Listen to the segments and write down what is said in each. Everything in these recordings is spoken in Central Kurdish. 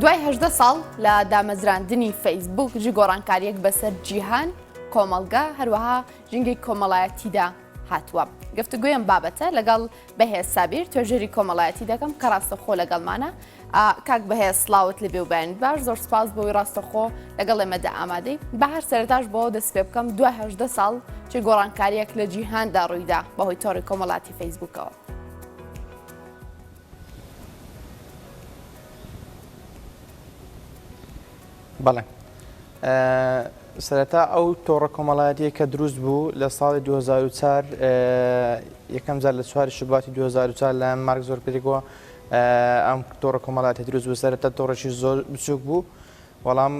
دوای 18 ساڵ لە دامەزراندنی فەیسبوک ژی گۆڕانکاریەک بەسەر جیهان کۆمەڵگە هەروەها ژینگەی کۆمەڵایەتیدا هاتووە. گفتوگویم بابەتە لەگەڵ بەهێز سابیر توێژەری کۆمەڵایەتی دەکەم کە ڕاستەخۆ لەگەڵمانە. کاک بەهێز سڵاوت لەبێ و بەیانی باش، زۆر سپاس بۆی ڕاستەخۆ لەگەڵ ئێمەدا ئامادەی. بە هەر سەرەتاش بۆ دەست پێ بکەم دوای 18 ساڵ چی گۆڕانکاریەک لە جیهاندا ڕوویدا بەهۆی تۆڕی کۆمەڵاتی فەیسبوکەوە. بەڵێ سەرەتا ئەو تۆڕە کۆمەڵایەتیە کە دروست بوو لە ساڵی 2004 یەکەم جار لە 4 شوباتی 2004 لایەن مارک زۆربێریکەوە ئەم تۆڕە کۆمەڵاتی دروست بوو. سەرەتا تۆڕێکی زۆر بچووک بوو، بەڵام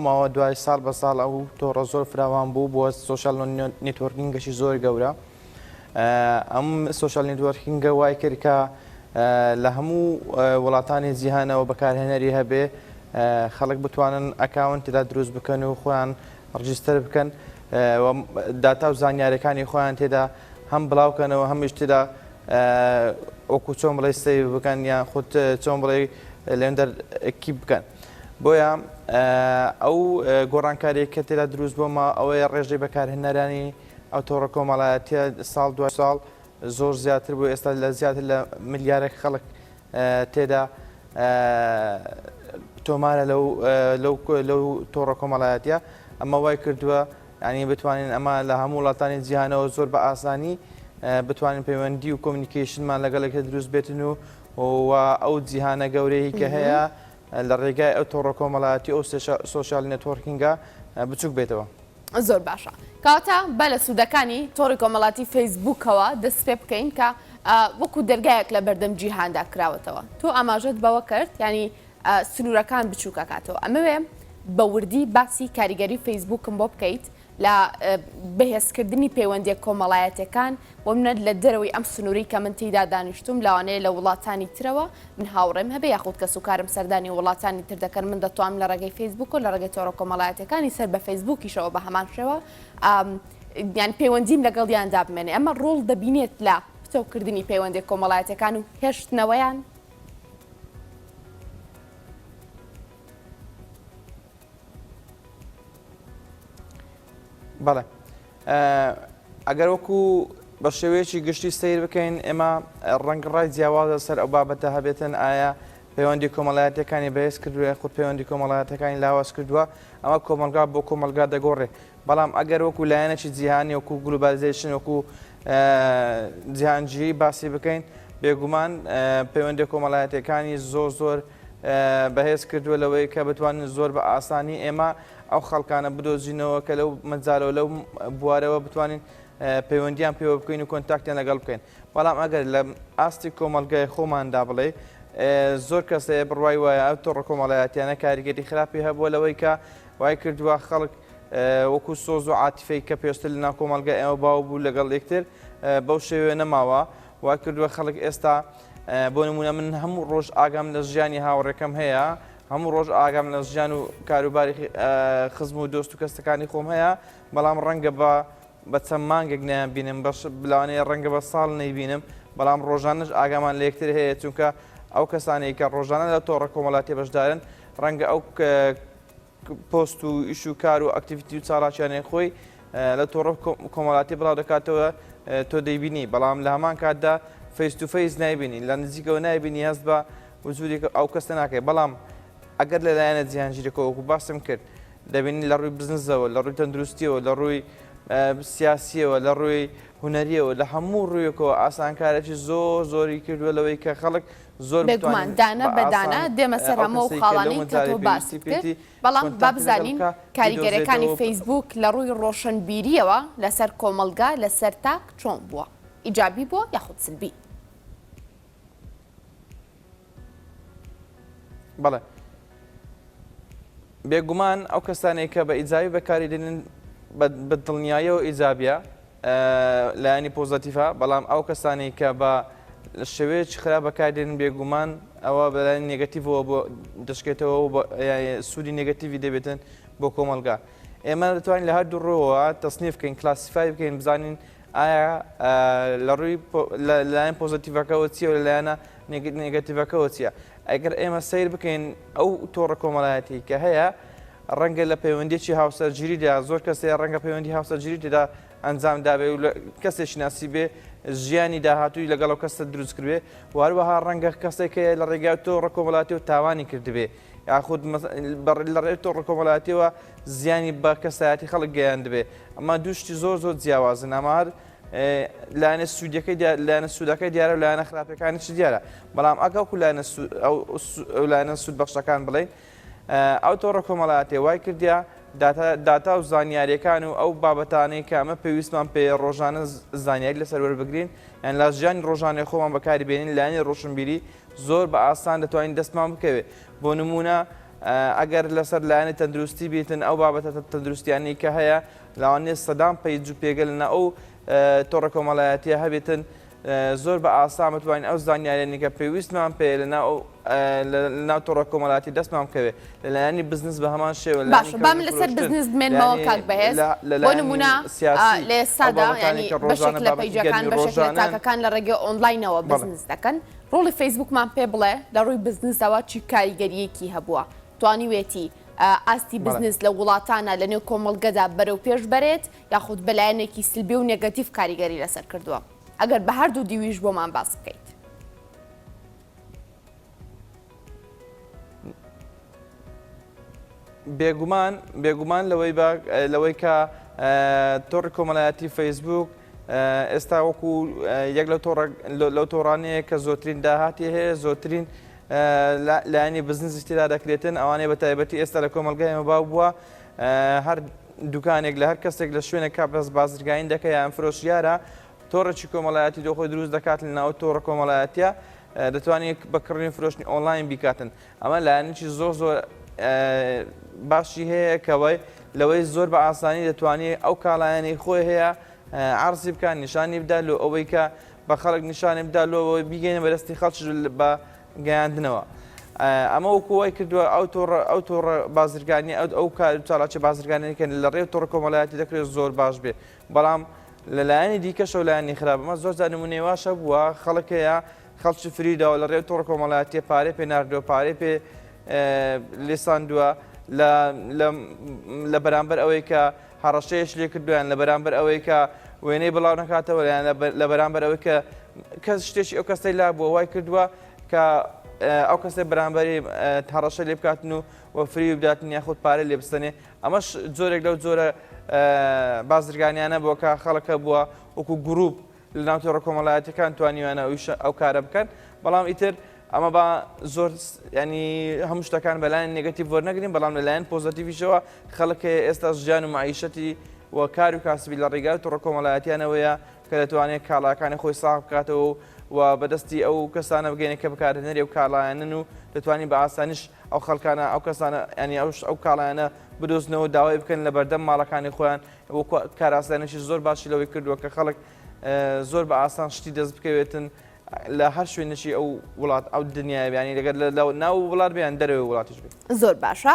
ماوە دوای ساڵ بە ساڵ ئەو تۆڕە زۆر فراوان بوو بۆ سۆشیال نێتوەرکینگەشی زۆر گەورە. ئەم سۆشیال نێتوەرکینگە وای کرد کە لە هەموو وڵاتانی جیهانەوە بەکارهێنەری هەبێ خەڵک بتوانن ئەکاونتدا دروست بکەن و خۆیان ڕجیستەر بکەن، داتا و زانیاریەکانی خۆیان تێدا هەم بڵاوکەنەوە هەمیش تێدا وەکو چۆن بڵێ سەیڤ بکەن یان خۆت چۆن بڵێ لێندەر کیپ بکەن. بۆیە ئەو گۆڕانکاریەک کە تێدا دروست بوومە ئەوەیە ڕێژەی بەکارهێنەرانی ئەو تۆڕە کۆمەڵایەتیە ساڵ دوای ساڵ زۆر زیاتر بوو. ئێستا لە زیاتر لە ملیارێک خەڵک تێدا تۆمارە لەو تۆڕە کۆمەڵایەتیە. ئەمە وای کردووە ینی بتوانین ئەمە لە هەموو وڵاتانی جیهانەوە زۆر بە ئاسانی بتوانین پەیوەندی و کۆمیونیکیشنمان لەگەڵێکە دروست بێتن و ئەو جیهانە گەورەی کە هەیە لە ڕێگای ئەو تۆڕە کۆمەڵایەتی ئەو سۆشیال نێتوەرکینگە بچووک بێتەوە. زۆر باشە. کەواتە بە لە سوودەکانی تۆڕی کۆمەڵاتی فەیسبوکەوە دەست پێ بکەین کە وەکو دەرگایەک لە بەردەم جیهاندا کراوەتەوە. تۆ ئاماژەت بەوە کرد ینی سنوورەکان بچووکەکاتەوە. ئەمەوێ بە وردی باسی کاریگەری فەیسبوکم بۆ بکەیت لە بەهێزکردنی پەیوەندی کۆمەڵایەتەکان بۆ منە لە دەرەوەی ئەم سنووری کە من تێیدا دانیشتوم لەوانەیە لە وڵاتانی ترەوە من هاوڕێم هەبێ یاخود کە سوکارم سەردانی وڵاتانی تر دەکەن من دەتوانم لە ڕێگەی فەیسبوک و لە ڕێگەی تۆڕە کۆمەڵایەتەکانی سەر بە فەیسبوکیشەوە بە هەمان شێوە یان پەیوەندیم لەگەڵیاندا بمێنێ. ئەمە ڕۆڵ دەبینێت لە پتەوکردنی پەیوەندی کۆمەڵایەتەکان و هێشتنەوەیان. بەڵێ ئەگەر وەکو بە شێوەیەکی گشتی سیر بکەین ئێمە ڕەنگڕای جیاوازە سەر ئەو بابەتە هەبێتن ئایا پەیوەندی کۆمەڵایەتەکانی بەهێز کردووە خودت پەیوەندی کۆمەڵایەتەکانی لاواز کردووە ئەمە کۆمەلگا بۆ کۆمەلگا دەگۆڕێ. بەڵام ئەگەر وەکو لایەنێکی جیهانی وەکو گلوبالیزیشن وەکو جیهانجی باسی بکەین بێگومان پەیوەندی کۆمەڵایەتەکانی زۆر بەهێز کردووە لەوەی کە بتوانین زۆر بە ئاسانی ئێمە ئەو خەڵکانە بدۆزینەوە کە لەو مەجارەوە لەو بوارەوە بتوانین پەیوەندیان پێوە بکەین و کۆنتاکتیان لەگەڵ بکەین. بەڵام ئەگەر لە ئاستی کۆمەلگای خۆماندا بڵێ زۆر کەسەیە بڕوای وایە ئەو تۆڕە کۆمەڵایەتیانە کاریگەری خراپی هەبووە لەوەی کە وای کردووە خەڵک وەکو سۆز و عاتیفەی کە پێشتر لەناو کۆمەلگای ئێمە باو بوو لەگەڵ یەکتر بەو شێوێ نەماوە. وای کردووە خەڵک ئێستا بۆ نمونە من هەموو ڕۆژ ئاگام لە ژیانی هاوڕێکەم هەیە، هەموو ڕۆژ ئاگام لە ژیان و کاروباری خزم و دۆست و کەستەکانی خۆم هەیە، بەڵام ڕەنگە بە چەند مانگێک نەیان بینم بلانەیە ڕەنگە بە ساڵ نەیبینم، بەڵام ڕۆژانش ئاگامان لە یەکتر هەیە چونکە ئەو کەسانی کە ڕۆژانە لە تۆڕە کۆمەڵاتی بەشدارن ڕەنگە ئەو پۆست و ئیش و کار و ئەکتیڤیتی و چالاکیانەی خۆی لە تۆڕە کۆمەڵاتی بڵاو دەکاتەوە تۆ دەیبینی، بەڵام لە هەمان کاتدا فەیس تو فەیس نایبینی، لە نزیکەوە نایبینی، هەست بە وجودی ئەو کەسە ناکەی. بەڵام ئەگەر لەلایەنە جیهانگیریەکەوە وەکو باسم کرد دەبینی لە ڕووی بزنسەوە، لە ڕووی تەندروستیەوە، لە ڕووی سیاسیەوە، لە ڕووی هونەریەوە، لە هەموو ڕوویەکەوە ئاسانکارێکی زۆری کردووە لەوەی کە خەڵک زۆر بێگومان دانە بەدانە دێمە سەر هەموو خاڵانەی کە تۆ باسی کرد. بەڵام با بزانین کاریگەرەکانی فەیسبوک لە ڕووی ڕۆشنبیریەوە لەسەر کۆمەلگا لەسەر تاک چۆن بووە؟ ئیجابی بووە یاخود سلبی؟ بەڵێ بێگومان ئەو کەسانێک کە بە ئیجابی بەکاریدێنن بە دڵنیاییەوە ئیجابیە لایەنی پۆزەتیڤە، بەڵام ئەو کەسانی کە بە شێوەیەکی خراپ بەکاردێنن بێگومان ئەوە بەلایەن نێگەتیڤەوە بۆ دەشکێتەوە و سوودی نێگەتیڤی دەبێتن بۆ کۆمەلگا. ئێمە دەتوانین لە هەردوو ڕۆوە تەصنیف بکەین، کلاسیفای بکەین، بزانین ئایا لە ڕووی لایەن پۆزەتیڤەکەەوە چیە و لە لایەنە نێگەتیڤەکەەوە چییە. ئەگەر ئێمە سیر بکەین ئەو تۆڕە کۆمەڵایەتی کە هەیە ڕەنگە لە پەیوەندیی هاوسەرگیریدا زۆر کەسێ ڕەنگە پەیوەندی هاوسەرگیری تێدا ئەنجام دابێ و کەسێکی ناسی بێ ژیانی داهاتووی لەگەڵ کەسە دروست کردێ وهروەها ڕەنگە کەسێکەیە لە ڕێگای تۆڕە کۆمەڵاتی و تاوانی کردبێ یاخود لە ڕێ تۆڕە کۆمەڵاتیەوە زیانی بە کەسایەتی خەڵک گەیان دەبێ ئەمە دووشتی زۆر جیاوازن ئەمار لایەنە سوودەکەی لایەنە سوودەکەی دیارە و لایەنە خراپەکانیشی دیارە بەڵام ئەگەڵکو لایەنە سوود بەخشەکان بڵێن ئەو تۆڕە کۆمەڵایەتێ وای کردیا داتا و زانیاریەکان و ئەو بابەتانەی کە ئەمە پێویستمان پێ ڕۆژانە زانیاری لەسەر وەربگرین یان لە ژیانی ڕۆژانەی خۆمان بەکاری بێنین لایەنی ڕۆشنبیری زۆر بە ئاسان دەتوانین دەستمان بکەوێت بۆ نمونە ئەگەر لەسەر لایەنی تەندروستی بیتن ئەو بابەتە تەندروستیانی کە هەیە لەوانێ سەدام پەیج و پێگەل لە ئەو تۆڕە کۆمەڵایەتیە هەبێتن زۆر بە ئاسان بتوانین ئەو زانیاریانی کە پێویستمان پێ لەناو تۆڕە کۆمەڵاتی دەستمان بکەوێت لەلایەنی بزنس بە هەمان شێوە باش بام لەسەر بزنس بمێنمەوە کاک بەهێز بۆ نمونە لە ئێستادا ینی بەشێک لە پەیجەکان بەشێک لە تاکەکان لە ڕێگەی ئۆنلاینەوە بزنس دەکەن ڕۆڵی فەیسبوکمان پێ بڵێ لە ڕووی بزنسەوە چی کاریگەریەکی هەبووە توانیوێتی ئاستی بزنس لە وڵاتانە لە نێو کۆمەڵگەدا بەرەو پێش بەرێت یاخود بەلایەنێکی سلبی و نێگەتیڤ کاریگەری لەسەر کردووە ئەگەر بە هەردوو دیویش بۆمان باس بکەیت. بێگومان لەوەی کە تۆڕی کۆمەڵایەتی فەیسبوک ئێستا وەکو یەک لەو تۆڕانەیە کە زۆرترین داهاتی هەیە زۆرترین لایەنی بزنس تێدا دەکرێتن ئەوانەیە بە تایبەتی ئێستا لە کۆمەلگای ئێمە باو بووە هەر دوکانێک لە هەر کەسێک لە شوێنێک کا بەس بازرگاین دەکە یان فرۆشیارە تۆڕێکی کۆمەڵایەتی دۆخۆی دروست دەکات لە ناو تۆڕە کۆمەڵایەتیە دەتوانێت بەکڕنی فرۆشتنی ئۆنلاین بیکاتن ئەمە لایەنێکی زۆر باشی هەیە کەوەی لەوەی زۆر بە ئاسانی دەتوانێت ئەو کاڵایەنەی خۆی هەیە عرضی بکات نیشانی بدا لۆ ئەوەی کە بە خەڵک نیشانی بدا لۆەوەی بیگەینە بەدەستی خەڵک بە گەیاندنەوە ئەمە وەکووای کردووە ئەو تۆڕە بازرگانی ئەو چاڵاکی بازرگانێکە لە ڕێو تۆڕە کۆمەڵایەتی دەکرێت زۆر باش بێ بەڵام لەلایەنی دیکەشە و لایەنی خراپ ئەمە زۆر نمونێواشە بووە خەڵکەیە خەڵکی فریداوە لە ڕێو تۆڕە کۆمەڵایەتیە پارەی پێ ناردووە پارەی پێ لێساندووە لە بەرامبەر ئەوەی کە هەڕەشەیەش لێ کردویان لە بەرامبەر ئەوەی کە وێنەی بڵاو نکاتەوە لە بەرامبەر ئەوەی کە کەس شتێکی ئەو کەسەی لا بووە وای کردووە کە ئەو کەسێک بەرامبەری هەڕەشە لێ بکاتن و فری بداتن یاخود پارە لێ بستنێ ئەمەش زۆرێک لەو زۆرە بازرگانیانە بۆ کە خەڵکە بووە وەکو گروپ لە ناو تۆڕە کۆمەڵایەتەکان توانیوانە ئەو کارە بکەن بەڵام ئیتر ئەمە بە زۆر ینی هەموو شتەکان بەلایەن نێگەتیڤ وەرنەگرین بەڵام لەلایەن پۆزتیڤیشەوە خەڵکە ئێستا ژیان و معیشەتی و کار و کاسبی لە ڕێگای تۆڕە کۆمەڵایەتیانەوەیە کە دەتوانێت کاڵاکانی خۆی ساغ بکاتەوە و بەدەستی ئەو کەسانە بگەینە کە بکارهێنەری و کاڵایەنن و دەتوانین بە ئاسانیش ئەو خەڵکانە ئەو کەسانە ینی ئەو کاڵایەنە بدۆزنەوە داوای بکەن لە بەردەم ماڵەکانی خۆیان وەکو کاراسانێکی زۆر باشی لەوەی کردووە کە خەڵک زۆر بە ئاسان شتی دەست بکەوێتن لە هەر شوێنێکی ئەو وڵات ئەو دنیای بیانی لەگەر ناو وڵات بیان دەرەوەی وڵاتیش بێت زۆر باشە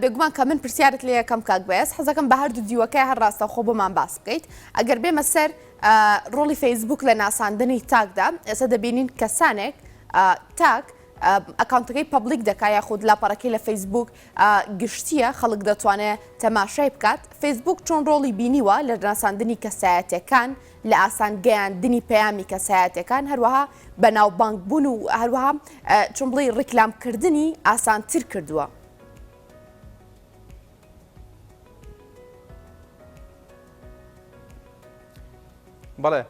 بێگومان کە من پرسیارت لێ یەکەم کاک بەهێز حەزەکەم بە هەردوو دیوەکەی هەر ڕاستە خۆ بۆمان باس بکەیت ئەگەر بێمە سەر ڕۆڵی فەیسبوک لە ناساندنی تاکدا ئێستا دەبینین کەسانێک تاک ئەکاونتەکەی پەبلیک دەکا یاخود لاپەڕەکەی لە فەیسبوک گشتیە خەڵک دەتوانێت تەماشای بکات فەیسبوک چۆن ڕۆڵی بینیوە لە ناساندنی کەسایەتەکان لە ئاسانگەیاندنی پەیامی کەسایەتەکان هەروەها بەناوبانگبوون و هەروەها چۆن بڵێ ڕیکلامکردنی ئاسانتر کردووە. بەڵێ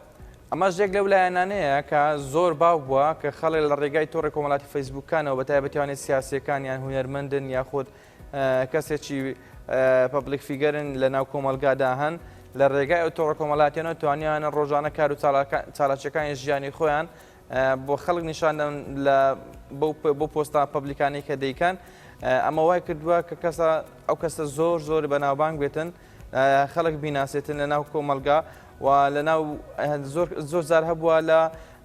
ئەمەش یەک لەو لایەنانەیە کە زۆر باو بووە کە خەڵک لە ڕێگای تۆڕی کۆمەڵاتی فەیسبوکانەوە بەتایبەتیوانێت سیاسیەکان یان هونەرمەندن یاخود کەسێکی پەبلیک فیگەرن لە ناو کۆمەلگادا هەن لە ڕێگای ئەو تۆڕە کۆمەڵاتیانەوە توانیانە ڕۆژانە کار و چالاکیەکانی ژیانی خۆیان بۆ خەڵک نیشاندن بۆ پۆستان پەبلیکانی کە دەیکەن ئەمە وای کردووە کە ئەو کەسە زۆر بەناوبانگ بێتن خەڵک بیناسێتن لە ناو کۆمەلگا و لە ناو زۆر زار هەبووە لە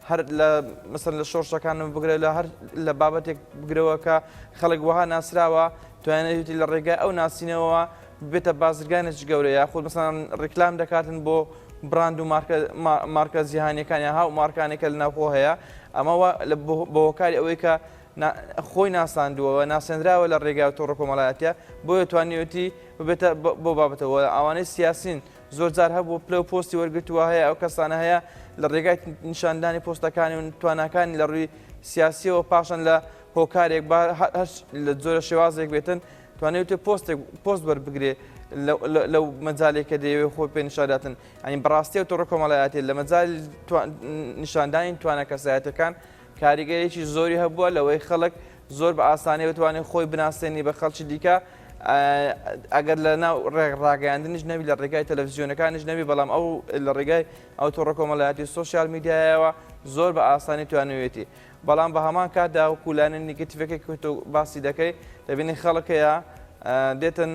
هەر لە مەسەن لە شۆڕشەکان بگرێت لە هەر لە بابەتێک بگرەوە کە خەڵک وەها ناسراوە توانێتی لە ڕێگای ئەو ناسینەوە بێتە بازرگانێکی گەورە یاخود مەسەن ڕیکلام دەکاتن بۆ براند و مارکە جیهانیەکان یا هاو مارکانێکە لە ناوخۆ هەیە ئەمەوە بە هۆکاری ئەوەی کە خۆی ناساندووەوە ناسێنراوە لە ڕێگای تۆڕە کۆمەڵایەتە بۆیە توانیوێتی ببێتە بۆ بابەتەوە ئەوانەی سیاسین زۆر جار هەبوو پلە و پۆستی وەرگتووە هەیە ئەو کەسانە هەیە لە ڕێگای نیشاندانی پۆستەکانی و تواناکانی لە ڕووی سیاسیەوە پاشان لە هۆکارێک لە زۆرە شێوازێک بێتن توانێت پۆست وەربگرێ لەو مەجالێکە دەیەوێت خۆی پێ نیشاداتن ئەنی بەڕاستی و تۆڕە کۆمەڵایەتی لە مەجای نیشاندانی توانە کەسایەتەکان کاریگەرێکی زۆری هەبووە لەوەی خەڵک زۆر بە ئاسانی بتوانێت خۆی بناسێنی بە خەڵکی دیکە ئەگەر لە ناو ڕاگەیاندنیش نەبی لە ڕێگای تەلەڤیزیۆنەکانیش نەبی بەڵام ئەو لە ڕێگای ئەو تۆڕە کۆمەڵایەتی سۆسیال میدیایەوە زۆر بە ئاسانی توانوێتی بەڵام بە هەمان کاتدا و کولانە نیگەتیڤەکەی کۆتۆ باسی دەکەی دەبینی خەڵکەیە دێتن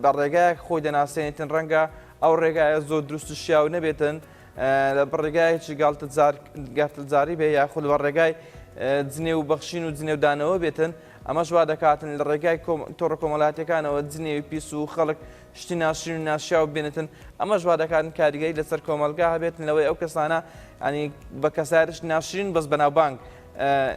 بە ڕێگایەک خۆی دەناسێنێتن ڕەنگە ئەو ڕێگایە زۆر دروست و شیاو نەبێتن لە بڕێگایکی گالتەجاری بێ یاخود بە ڕێگای جنێ و بەخشین و جنێ و دانەوە بێتن ئەمەش وا دەکاتن لە ڕێگای تۆڕە کۆمەڵایەتەکانەوە جنێوی پیس و خەڵک شتی ناشرین و ناشیاو بێنێتن ئەمەش وا دەکاتن کاریگەری لەسەر کۆمەلگا هەبێتن لەوەی ئەو کەسانە ئەنی بە کەسایەتیش ناشرین بەس بەناوبانگ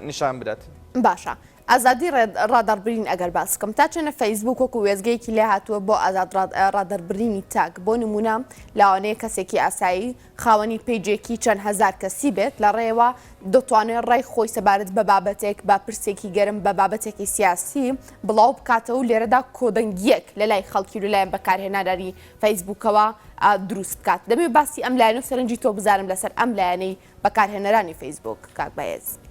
نیشان بدات. باشە. ئازادی ڕادەربرین ئەگەر باسکەم تا چەنە فەیسبوک وەکو وێزگەیەکی لێ هاتووە بۆ ئازاد ڕادەربرینی تاک بۆ نمونە لاوانەیە کەسێکی ئاسایی خاوەنی پێیجێکی چەند هەزار کەسی بێت لە ڕێوە دەتوانێت ڕای خۆی سەبارەت بە بابەتێک با پرسێکی گەرم بە بابەتێکی سیاسی بڵاو بکاتەوە و لێرەدا کۆدەنگیەک لە لای خەڵکی و لەلایەن بەکارهێناداری فەیسبوکەوە دروست بکات دەبێت باسی ئەم لایەنە و سەرنجی تۆ بزارم لەسەر ئەم لایەنەی بەکارهێنەرانی فەیسبوک کاک بەهێز.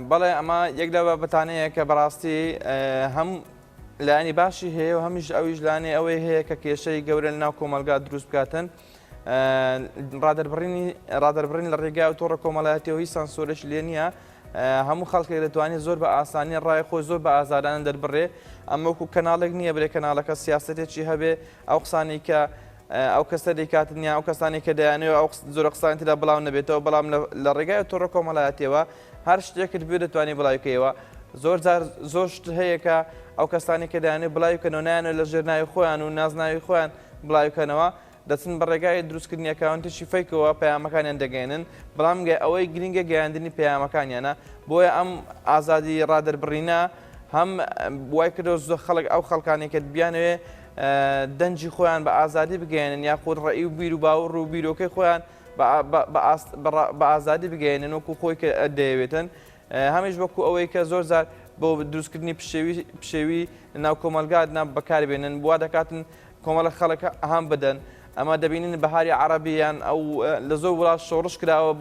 بەڵێ ئەمە یەک لە بابەتانەیە کە بەڕاستی هەم لایانی باشی هەیە و هەمیش ئەویش لانێ ئەوەی هەیە کە کێشەی گەورە لە ناو کۆمەلگا دروست بکاتن ڕادەربڕین لە ڕێگای و تۆڕە کۆمەڵایەتیەوە هیچ سانسۆرش لێ نییە هەموو خەڵکێک دەتوانێت زۆر بە ئاسانی ڕای خۆی زۆر بە ئازادانە دەربڕێ ئەمە وەکو کەناڵێک نییە برێ کەناڵەکە سیاسەتێکی هەبێ ئەو قسانی کە ئەو کەسە دەیکاتنیا ئەو کەسانی کە دەیانەوە ئەو زۆر قسانی تدا بڵاو نەبێتەوە بەڵام لە ڕێگای تۆڕە کۆمەڵایەتیەوە هەر شتێکت بێ دەتوانانی بڵاوکەوە زۆر شت هەیە کە ئەو کەسانی کە دایانێت بڵاوکەنەوە نایانە لە ژێرناوی خۆیان و نازناوی خۆیان بڵاوکەنەوە دەچن بە ڕێگای دروستکردنی ئەکاونتێکی فەیکەوە پەیامەکانیان دەگەێنن بەڵام ئەوەی گرنگە گەیاندنی پەیامەکانیانە بۆیە ئەم ئازادی ڕادەربڕینە هەم وای کردەوە زۆر خەڵک ئەو خەڵکانێکت بیانوێ دەنجی خۆیان بە ئازادی بگەێنن یاخود ڕێی و بیر و باوەڕ و بیرۆکەی خۆیان بە ئازادی بگەێنن وەکو خۆی کە دەیەوێتن هەمیش وەکو ئەوەی کە زۆر زار بۆ دروستکردنی پشێوی ناو کۆمەلگات بەکاربێنن بوا دەکاتن کۆمەڵە خەڵک هەم بدەن ئەمە دەبینن بەهاری عەرەبیان ئەو لە زۆر وڵات شۆڕش کراوە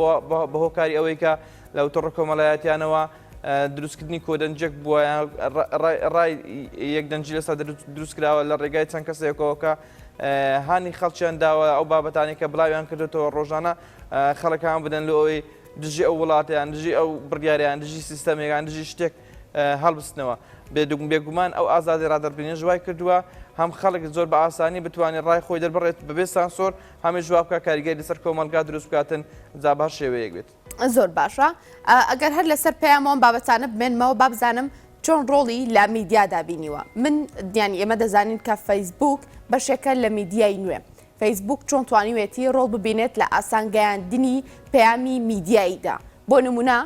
بە هۆکاری ئەوەی کە لەو تۆڕە کۆمەڵایەتیانەوە دروستکردنی کۆدەنجێک بووە ڕای یەک دەنجی لەسەر دروست کراوە لە ڕێگای چەند کەسێکەوە هانی خەڵکیان داوە ئەو بابەتانی کە بڵاویان کردێتەوە ڕۆژانە خەڵکان بدەن لە ئەوەی دژی ئەو وڵاتیان دژی ئەو بڕیاریان دژی سیستەمێکان دژی شتێک هەڵبستنەوە بێگومان ئەو ئازادی ڕادەربرینی ژوای کردووە هەم خەڵک زۆر بە ئاسانی بتوانێت ڕای خۆی دەربڕێت بەبێ سانسۆر هەمیش جواب بکە کاریگەری لەسەر کۆمەلگا دروست بکاتن جابار شێوەیەک بێت زۆر باشە ئەگەر هەر لەسەر پێیامەوە بابەتانە بمێنمەوە با بزانم چۆن ڕۆڵی لە میدیادا بینیوە من دیانی ئێمە دەزانین کە فەیسبوک بەشێکە لە میدیای نوێ فەیسبوک چۆن توانیوێتی ڕۆڵ ببینێت لە ئاسانگەیاندنی پەیامی میدیاییدا بۆ نمونە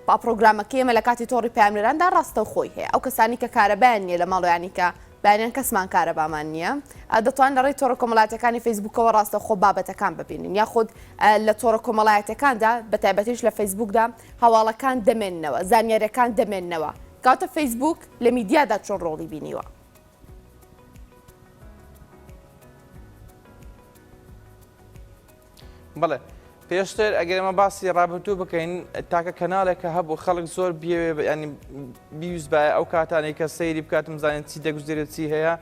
پرۆگرامەکە ئێمە لە کاتی تۆڕی پەیامنەراندا ڕاستە خۆی هەیە ئەو کەسانی کە کارەبایان نیە لە ماڵۆیانی کە بەیان کەسمان کارەبامان نییە دەتوان لە ڕێی تۆڕە کۆمەڵایەتەکانی فەیسبوکەوە ڕاستە خۆ بابەتەکان ببینن یاخود لە تۆڕە کۆمەڵایەتەکاندا بە تایبەتیش لە فەیسبوکدا هەواڵەکان دەمێننەوە زانیاریەکان دەمێننەوە کاتە فەیسبوک لە میدیادا چۆن ڕۆڵی بینیوە بەڵێ پێشتر ئەگەر ئەمە باسی ڕابردوو بکەین تاکە کەناڵێکە هەبوو خەڵک زۆر بێوێ ینی بیویست بە ئەو کاتانێک کە سەیری بکاتم زانێت چی دەگوزێرێت چی هەیە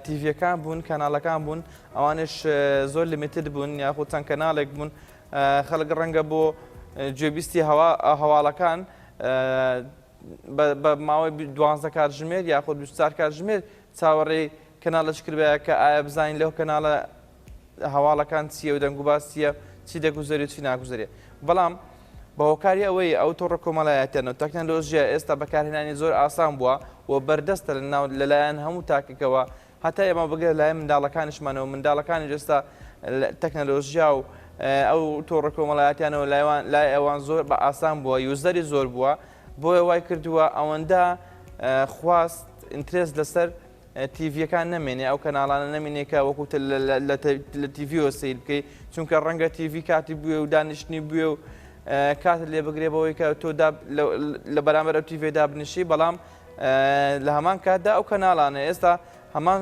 تیڤەکان بوون کەناڵەکان بوون ئەوانش زۆر لیمیتد بوون یاخود چەند کەناڵێک بوون خەڵک ڕەنگە بۆ گوێبیستی هەواڵەکان بە ماوەی 12 کاتژمێر یاخود 24 کاتژمێر چاوەڕێی کەناڵەش کردبەیە کە ئایا بزانین لەو کەناڵە هەواڵەکان چییە و دەنگ و باسیە چی دەگوزێت چی ناگوزێت بەڵام بە هۆکاری ئەوەی ئەو تۆڕە کۆمەڵایەتیانە و تەکنەلۆژیا ئێستا بەکارهێنانی زۆر ئاسان بووە و بەردەستە لەلایەن هەموو تاکێکەوە هەتا ئێمە بگەر لای منداڵەکانیشمانەوە منداڵەکانی ئێستا تەکنەلۆژیا و ئەو تۆڕە کۆمەڵایەتیانەوە لای ئەوان زۆر بە ئاسان بووە یوزەری زۆر بووە بۆیە وای کردووە ئەوەندە خواست ئینترێست لەسەر تیڤەکان نامێنێ ئەو کەناڵانە نامێنێکە وەکوتە لە تیڤۆ سیر بکەیت چونکە ڕەنگە تیڤ کاتی بووێ و دانیشتنی بووێ و کاتت لێ بگرێ بەوەی کە تۆ لە بەرامبەر ئەو تیڤێدا بنشی بەڵام لە هەمان کاتدا ئەو کەناڵانە ئێستا هەمان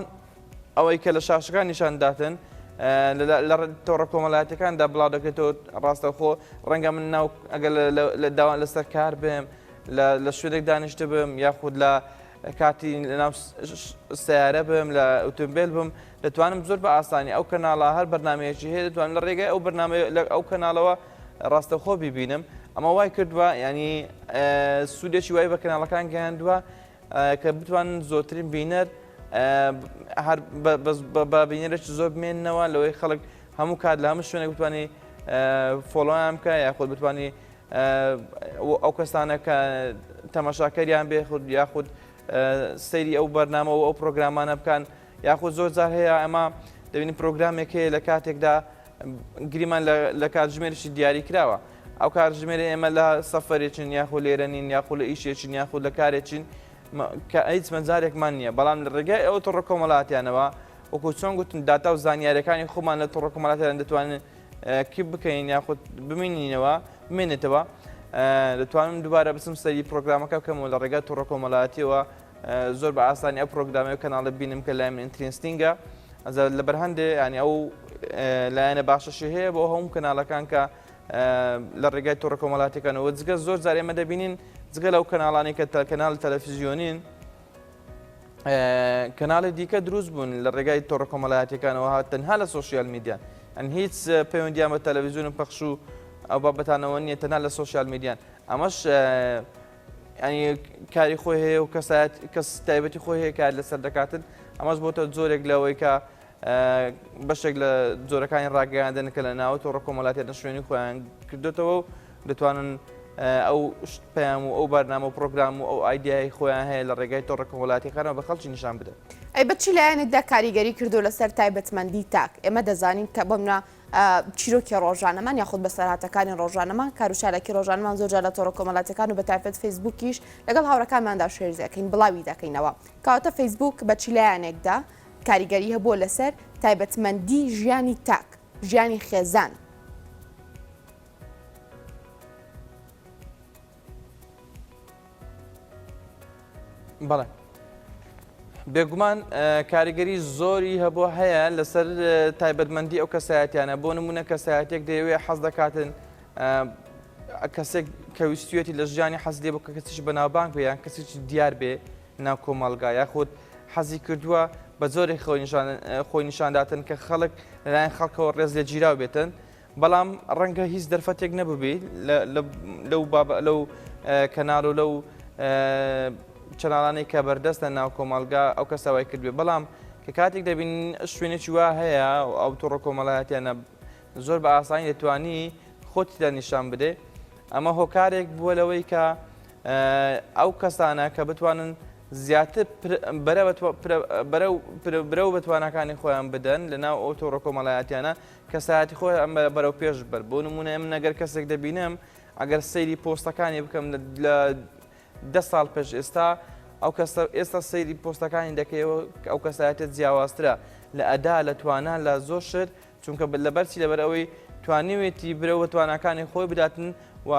ئەوەی کە لە شاشەکان نیشانداتن لە تۆڕە کۆمەڵایەتەکاندا بڵاو دەکرێتەوە ڕاستەخۆ ڕەنگە من ناو ئەگەر داوان لەسەر کار بم لە شوێنێک دانیشتە بم یاخود لە کاتی لەناو سیارە بم لە ئۆتۆمبیل بم دەتوانم زۆر بە ئاسانی ئەو کەناڵە هەر بەرنمەیەکی هەیە دەتوانم لە ڕێگەی ئەو بەرنامە ئەو کەناڵەوە ڕاستەخۆ ببینم ئەمە وای کردووە ینی سوودێکی وای بە کەناڵەکان گەیاندووە کە بتوانن زۆرترین بینەر هەر بە بینەرێکی زۆر بمێننەوە لەوەی خەڵک هەموو کات لە هەموو شوێنێک بتوانانی فۆلۆیان بکە یاخود بتوانانی ئەو کەسانە کە تەماشاکەریان بێ یاخود سەیری ئەو بەرنامە و ئەو پرۆگرامانە بکەن یاخود زۆر جار هەیە ئەمە دەبینی پرۆگرامێک هەیە لە کاتێکدا گریمان لە کاتژمێرشی دیاری کراوە ئەو کاتژمێرە ئێمە لە سەفەرێکین یاخود لێرە نین یاخود لە ئیشێکین یاخود لە کارێکین هیچ مەجارێکمان نییە بەڵام لە ڕێگای ئەو تۆڕە کۆمەڵاتیانەوە وەکو چۆن گوتن داتا و زانیاریەکانی خۆمان لە تۆڕە کۆمەڵاتیان دەتوانن کیپ بکەین یاخود بمێنینەوە بمێنێتەوە دەتوانم دووبارە بچم سەری پرۆگرامەکە بکەمەوە لە ڕێگای تۆڕە کۆمەڵایەتیەوە زۆر بە ئاسانی ئەو پرۆگرامی و کەناڵە بینم کە لای من ئینترێستینگە لە بەرهەندێ ینی ئەو لایەنە باشەشی هەیە بۆ هەموو کەناڵەکان کە لە ڕێگای تۆڕە کۆمەڵاتیەکانەوە جگە زۆر جار ئێمە دەبینین جگە لەو کەناڵانی کە کەناڵ تەلەڤیزیۆنین کەناڵی دیکە دروست بوون لە ڕێگای تۆڕە کۆمەڵایەتیەکانەوە تەنها لە سۆشیال میدیان ئەن هیچ پەیوەندیان بە تەلەڤیزیۆن پەخش و ئەو بابەتانەوە نییە تەنها لە سۆشیال میدیان ئەمەش ینی کاری خۆی هەیە و کەس تایبەتی خۆی هەیە کار لەسەر دەکاتن ئەمەش بۆتە زۆرێک لەوەی کە بەشێک لە جۆرەکانی ڕاگەیاندن کە لە ناوە تۆڕە کۆمەڵاتیە شوێنی خۆیان کردوێتەوە و دەتوانن ئەو پەیام و ئەو بەرنامە و پرۆگرام و ئەو ئایدیای خۆیان هەیە لە ڕێگای تۆڕە کۆمەڵاتیەکانەوە بە خەڵکی نیشان بدەن. ئەی بەچی لایەنێکدا کاریگەری کردو لەسەر تایبەتمەندی تاک ئێمە دەزانین کە بەمنا چیرۆکی ڕۆژانەمان یاخود بەسەرهاتەکانی ڕۆژانەمان کاروشارێکی ڕۆژانەمان زۆرجار لە تۆڕە کۆمەڵاتیەکان و بە تایبەت فەیسبووکیش لەگەڵ هاوڕەکانماندا شێرزەکەین بڵاوی دەکەینەوە کەواتە فەیسبووک بەچی لایەنێکدا کاریگەری هەبووە لەسەر تایبەتمەندی ژیانی تاک ژیانی خێزان. بەڵێ بێگومان کاریگەری زۆری هەبوو هەیە لەسەر تایبەتمەندی ئەو کەسایەتیانە بۆ نمونە کەسایەتێک دەیەوێت حەز دەکاتن کەسێک کە ویستوێتی لە ژیانی حەز لێ بوو کە کەسیش بەناوبانگ بێ یان کەسێکی دیار بێ ناو کۆمەڵگا یاخود حەزی کردووە بە زۆری خۆی نیشانداتن کە خەڵک لەلایەن خەڵکەوە ڕێز لێ جیراو بێتن بەڵام ڕەنگە هیچ دەرفەتێک نەبووبێ لەو کەناڵ و لەو چەناڵانەی کە بەردەستە ناو کۆمەڵگا ئەو کەسەوای کردوێ بەڵام کە کاتێک دەبین شوێنێکی وا هەیە ئەو تۆڕە کۆمەڵایەتیانە زۆر بە ئاسانی دەتوانی خۆتیدا نیشان بدێ ئەمە هۆکارێک بووە لەوەی کە ئەو کەسانە کە بتوانن زیاتر بەرەو بەتوانەکانی خۆیان بدەن لە ناو ئەو تۆڕە کۆمەڵایەتیانە کەسایەتی خۆی ئەم بەرەو پێش بەر بۆ نمونە ئەم نەگەر کەسێک دەبینم ئەگەر سەیری پۆستەکانی بکەم لە 10 ساڵ پێش ئێستا سەیری پۆستەکانی دەکەیەوە ئەو کەسایەتێت جیاوازترە لە ئەدا لە توانان لە زۆر شت چونکە لەبەرچی لەبەر ئەوەی توانیوێتی برەوە توانەکانی خۆی بداتن و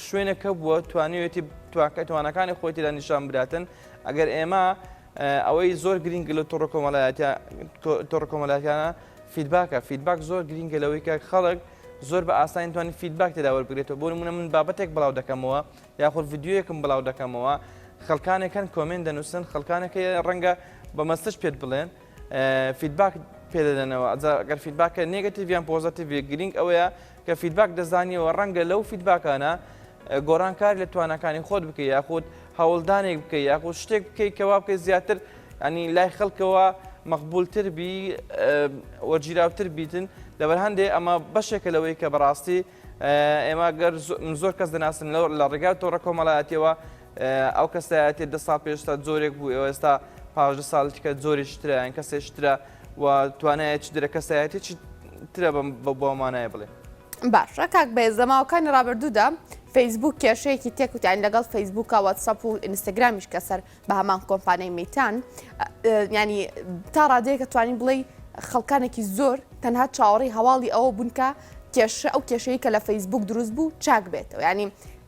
شوێنەکە بووە توانیوێتی توانەکانی خۆی تێدا نیشان بداتن ئەگەر ئێمە ئەوەی زۆر گرنگە لە تۆڕە کۆمەڵایەتیانە فیدباک زۆر گرنگە لەوەی کە خەڵک زۆر بە ئاسانی توانین فیدباک تێدا وەربگرێتەوە بۆ نمونە من بابەتێک بڵاو دەکەمەوە یاخود ڤیدیۆیەکم بڵاو دەکەمەوە خەڵکانێکن کۆمنت دەنووسن خەڵکانێکی ڕەنگە بە مەستش پێت بڵێن فیدباک پێدەدەنەوە ئەگەر فیدباکە نێگەتیڤیان پۆزەتیڤ گرنگ ئەوەیە کە فیدباک دەزانیەوە ڕەنگە لەو فیدباکانە گۆڕانکاری لە توانەکانی خۆت بکەی یاخود هەوڵدانێک بکەی یاخود شتێک بکەی کەوا بکەی زیاتر ینی لای خەڵکەوە مەقبولتر بی وەرگیراوتر بیتن لەبەر هەندێک ئەمە بەشێکە لەوەی کە بەڕاستی ئێمە گەر زۆر کەس دەناسن لە ڕێگای تۆڕە کۆمەڵایەتیەوە ئەو کەسایەتی 10 ساڵ پێشتا زۆرێک بوو ئێوە ئێستا 15 ساڵێکە زۆریشترە یان کەسێشترە و توانایەتی درە کەسایەتێکی ترە بۆمانایە بڵێ. باشە کاک بێز لەماوەکانی ڕابردوودا فەیسبوک کێشەیەکی تێکوتیان لەگەڵ فەیسبوکە واتسەپ و ئینستاگرامیش کە سەر بە هەمان کۆمپانیای میتان ینی تا ڕادەیە کە توانین بڵێ خەڵکانێکی زۆر تەنها چاوەڕی هەواڵی ئەوە بوون کە ئەو کێشەیە کە لە فەیسبوک دروست بوو چاک بێتەوە ینی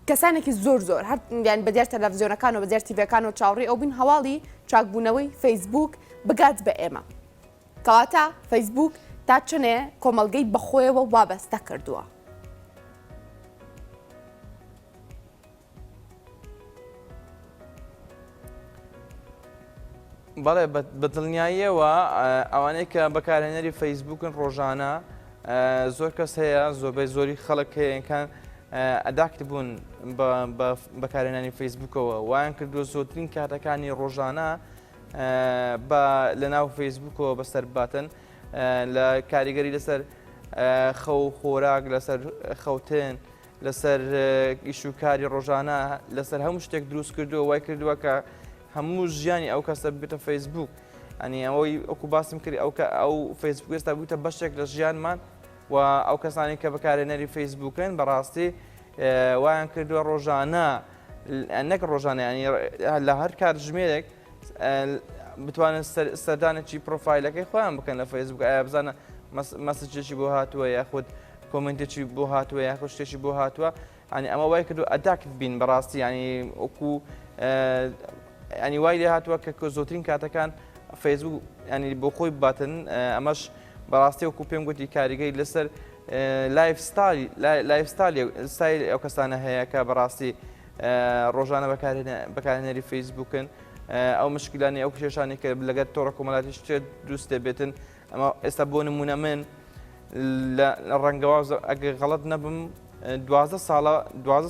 کەسانێکی زۆر هەر یان بەدیار تەلەڤیزیۆنەکان و بەدیار تیڤەکان و چاوەڕی ئەو بوون هەواڵی چاکبوونەوەی فەیسبوک بگات بە ئێمە کەواتە فەیسبوک تا چنێ کۆمەلگەی بەخۆیەوە وابەستە کردووە. بەڵێ بە دڵنیاییەوە ئەوانەی کە بەکارهێنەری فەیسبوکن ڕۆژانە زۆر کەس هەیە زۆربەی زۆری خەڵک هەیەکان ئەداکت بوون بەکارهێنانی فەیسبوکەوە وایان کردووە زۆرترین کاتەکانی ڕۆژانە لە ناو فەیسبوکەوە بەسەر باتن لە کاریگەری لەسەر خەو خۆراک لەسەر خەوتن لەسەر ئیشوکاری ڕۆژانە لەسەر هەموو شتێک دروست کردووە وای کردووە کە هەموو ژیانی ئەو کەسە بێتە فەیسبوک ئەنی ئەوەی ئەوکو باسم کردی ئەو فەیسبوک ئێستا بوویتە بەشێک لە ژیانمان و ئەو کەسانی کە بەکارهێنەری فەیسبوکن بەڕاستی وایان کردووە ڕۆژانە نەک ڕۆژانە ینی لە هەر کاتژمێرێک بتوانن سەردانێکی پرۆفایلەکەی خۆیان بکەن لە فەیسبوک ئایا بزانە مەسجێکی بۆ هاتووە یاخود کۆمنتێکی بۆ هاتووە یاخود شتێکی بۆ هاتووە ئەنی ئەمە وای کردو ئەداکت بین بەڕاستی ینی وەکو ئەنی وای لێ هاتووە کە زۆترین کاتەکان فەیسبوک ینی بۆ خۆی باتن ئەمەش بەڕاستی وەکو پێم گوتی کاریگەی لەسەر لایفستایل ئەو کەسانە هەیە کە بەڕاستی ڕۆژانە بەکارهێنەری فەیسبوکن ئەو مشکلانی ئەو کێشانی کە لەگەر تۆڕە کۆمەڵاتی شتێ دروست دەبێتن ئەمە ئێستا بۆ نمونە من لە ڕەنگەوا ئەگە غەڵەت نەبم 12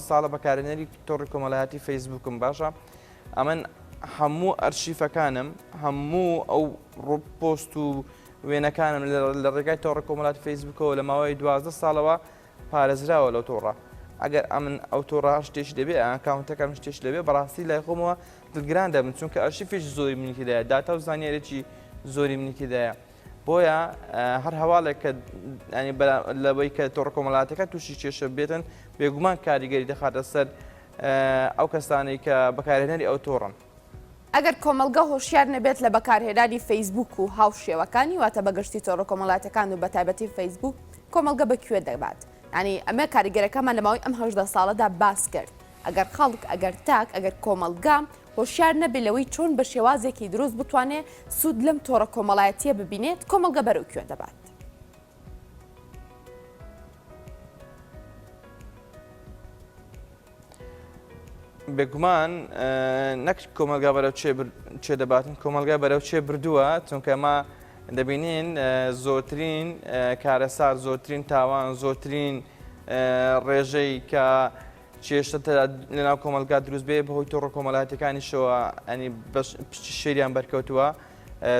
ساڵە بەکارهێنەری تۆڕی کۆمەڵایەتی فەیسبوکم باشە ئەمن هەموو ئەرشیفەکانم هەموو ئەو ڕۆپۆست و وێنەکانم لە ڕێگای تۆڕە کۆمەڵاتی فەیسبوکەوە لە ماوەی 12 ساڵەوە پارێزراوە لەو تۆڕە ئەگەر ئەمن ئەو تۆڕە شتێش دەبێ ئەکاونتەکەم شتێش دەبێ بەڕاستی لای خۆمەوە دڵگران دەبن چونکە ئەرشیفێش زۆری منیکیدایە داتا و زانیارێکی زۆری منیکیدایە بۆیە هەر هەواڵێک کە لەوەی کە تۆڕە کۆمەڵاتەکە تووشی کێشە بێتن بێگومان کاریگەری دەخاتە سەر ئەو کەسانی کە بەکارهێنەری ئەو تۆڕن. ئەگەر کۆمەلگە هۆشیار نەبێت لە بەکارهێنانی فەیسبوک و هاوشێوەکانی واتە بەگشتی تۆڕە کۆمەڵاتەکان و بەتایبەتی فەیسبوک کۆمەلگە بەکوێ دەبات ینی ئەمە کاریگەرەکەمان لەماوەی ئەم 18 ساڵەدا باس کرد ئەگەر خەڵک ئەگەر تاک ئەگەر کۆمەلگا هۆشیار نەبێت لەوەی چۆن بە شێوازێکی دروست بتوانێت سوود لەم تۆڕە کۆمەڵایەتیە ببینێت کۆمەلگە بەرەو کوێ دەبات. بێگومان نەک کۆمەلگا بەرەو چێ دەباتن کۆمەلگا بەرەو چێ بردووە چونکە ئەمە دەبینین زۆرترین کارەسار زۆرترین تاوان زۆرترین ڕێژەی کە کێشە لەناو کۆمەلگا دروست بێ بەهۆی تۆڕە کۆمەڵایەتەکانیشەوە ئەنی شێریان بەرکەوتووە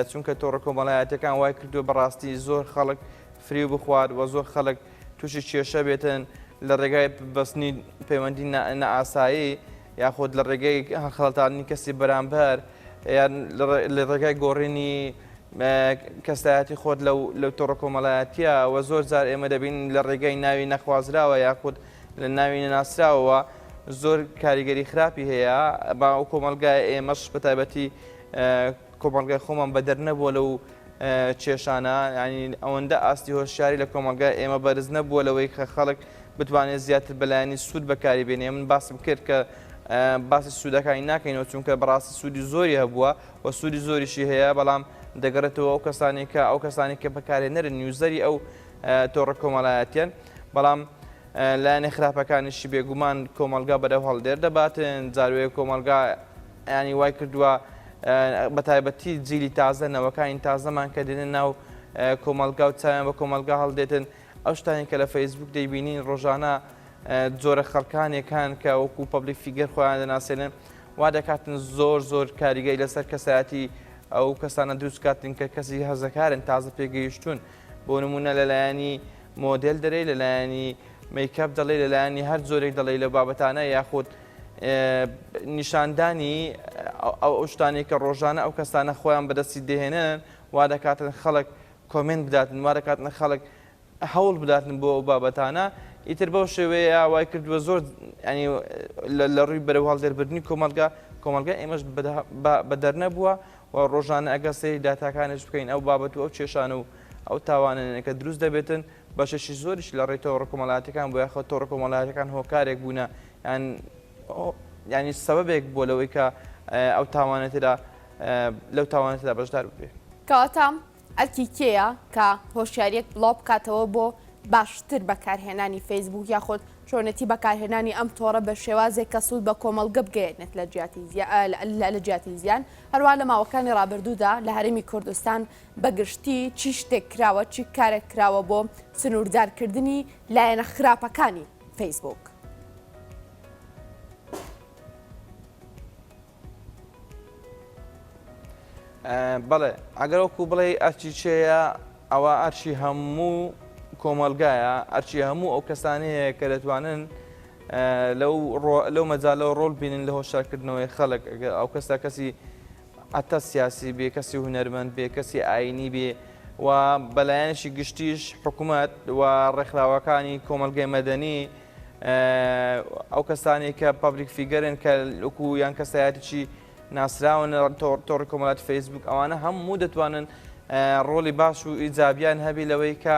چونکە تۆڕە کۆمەڵایەتەکان وای کردووە بەڕاستی زۆر خەڵک فری بخوارد و زۆر خەڵک تووشی کێشە بێتن لە ڕێگای بەستنی پەیوەندی نەئاسایی یاخود لە ڕێگەی خەڵتانی کەسی بەرامبەر یان لە ڕێگای گۆڕینی کەسایەتی خۆت لەو تۆڕە کۆمەڵایەتیە و زۆر جار ئێمە دەبین لە ڕێگەی ناوی نەخوازراوە یاخود لە ناوی نەناسراوەوە زۆر کاریگەری خراپی هەیە با ئەو کۆمەلگای ئێمەش بەتایبەتی کۆمەلگای خۆمان بەدەر نەبووە لەو کێشانە ینی ئەوەندە ئاستی هۆشیاری لە کۆمەلگای ئێمە بەرز نەبووە لەوەی کە خەڵک بتوانێت زیاتر بەلایانی سوود بەکاری بێنێ من باسم کرد کە باسی سوودەکانی ناکەینەوە چونکە بەڕاستی سوودی زۆری هەبووە و سوودی زۆریشی هەیە بەڵام دەگەڕێتەوە ئەو کەسانی کە بەکارهێنەرن نیوزەری ئەو تۆڕە کۆمەڵایەتیان بەڵام لایەنە خراپەکانیشی بێگومان کۆمەلگا بەدەو هەڵدێر دەباتن جاروەیە کۆمەلگا ینی وای کردووە بەتایبەتی جیلی تازە نەوەکانی تازەمان کە دێنن ناو کۆمەلگا و چاویان بە کۆمەلگا هەڵدێتن ئەو شتانی کە لە فەیسبوک دەیبینین ڕۆژانە جۆرە خەڵکانێکان کە وەکو پەبلیک فیگەر خۆیان دەناسێنن وا دەکاتن زۆر کاریگەی لەسەر کەسایەتی ئەو کەسانە دروست کاتن کە کەسی هەزەکارن تازە پێگەیشتون بۆ نمونە لەلایەنی مۆدل دەرەی لەلایەنی میکەپ دەڵێ لەلایەنی هەر زۆرێک دەڵێ لە بابەتانە یاخود نیشاندانی ئەو شتانی کە ڕۆژانە ئەو کەسانە خۆیان بەدەستی دێهێنن وا دەکاتن خەڵک کۆمنت بداتن وا دەکاتن خەڵک هەوڵ بداتن بۆ ئەو بابەتانە ئیتر بەو شێوەیە وای کردووە زۆر ینی لە ڕووی بەرەو هەڵدێربردننی کۆمەلگا ئێمەش بە دەرنەبووە و ڕۆژانە ئەگەر سەیری داتاکانش بکەین ئەو بابەت و ئەو کێشانە و ئەو تاوانێنەکە دروست دەبێتن بەشەشی زۆریش لە ڕێی تۆڕە کۆمەڵاتەکان بۆ یاخە تۆڕە کۆمەڵاتەکان هۆکارێک بوونە ینی سەبەبێک بۆ لەوەی کە ئەو تاوانێتدا لەو تاوانێتدا بەشدار ببێ. کەواتە ئەرکی کێیە کە هۆشیاریەک بڵاو بکاتەوە بۆ باشتر بەکارهێنانی فەیسبوک یاخۆت چۆنەتی بەکارهێنانی ئەم تۆڕە بە شێوازێک کە سوود بە کۆمەڵگە بگەێنێت لە جیاتی زیان هەروە لە ماوەکانی ڕابردوودا لە هەرێمی کوردستان بەگشتی چی شتێک کراوە چی کارێک کراوە بۆ سنووردارکردنی لایەنە خراپەکانی فەیسبوک. بەڵێ ئەگەرەوەکو بڵێ ئەرچی چێە ئەوە ئەرچی هەموو کۆمەلگایە ئەرچی هەموو ئەو کەسانەیە کە دەتوانن لەو مەجالەوە ڕۆڵ بینن لە هۆشارکردنەوەی خەڵک ئەو کەستا کەسی ئەتە سیاسی بێ کەسی هونەرمەند بێ کەسی ئاینی بێ و بەلایەنشی گشتیش حکوومەت و ڕێکخراوەکانی کۆمەلگای مەدەنی ئەو کەسانی کە پابلیک فیگەرن کە وەکو یان کەسایەتیی ناسراون تۆڕی کۆمەڵاتی فەیسبوک ئەوانە هەموو دەتوانن ڕۆڵی باش و ئیجابیان هەبی لەوەی کە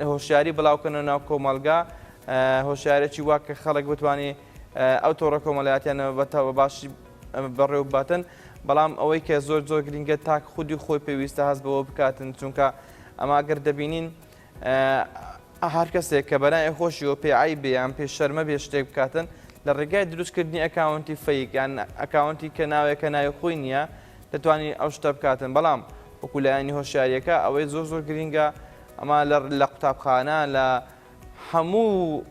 هۆشیاری بڵاوکەنە ناو کۆمەلگا هۆشیارێکی وا کە خەڵک بتوانێت ئەو تۆڕە کۆمەڵایەتیانە بەتەوە باشی بەڕێوە باتن بەڵام ئەوەی کە زۆر زۆر گرنگە تاک خودی خۆی پێویستە هەست بەوە بکاتن چونکە ئەما گەر دەبینین هەر کەسێک کە بەلای خۆشیەوە پێعی بێ یان پێ شەرمە بێ شتێک بکاتن لە ڕێگای دروستکردنی ئەکاونتی فەیک یان ئەکاونتی کە ناوێکە ناوی خۆی نییە دەتوانانی ئەو شتە بکاتن بەڵام وەکو لایەنی هۆشیاریەکە ئەوەی زۆر زۆر گرنگە ئەما لە قوتابخانە لە هەموو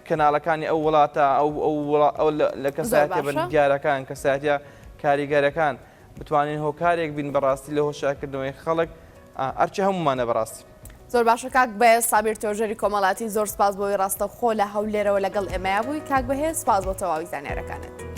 کەناڵەکانی ئەو وڵاتە ئەو لە کەسایەتە بەرگیارەکان کەسایەتە کاریگەرەکان بتوانین هۆکارێک بین بەڕاستی لە هۆشارکردنەوەی خەڵک ئەرچی هەمومانە بەڕاستی. زۆر باشە کاک بە سابیر تۆژەری کۆمەڵاتی زۆر سپاس بۆی ڕاستە خۆ لە هەولێرەوە لەگەڵ ئێمەیە بووی کاک بەهێز سپاس بۆ تەواوی زانیارەکانت.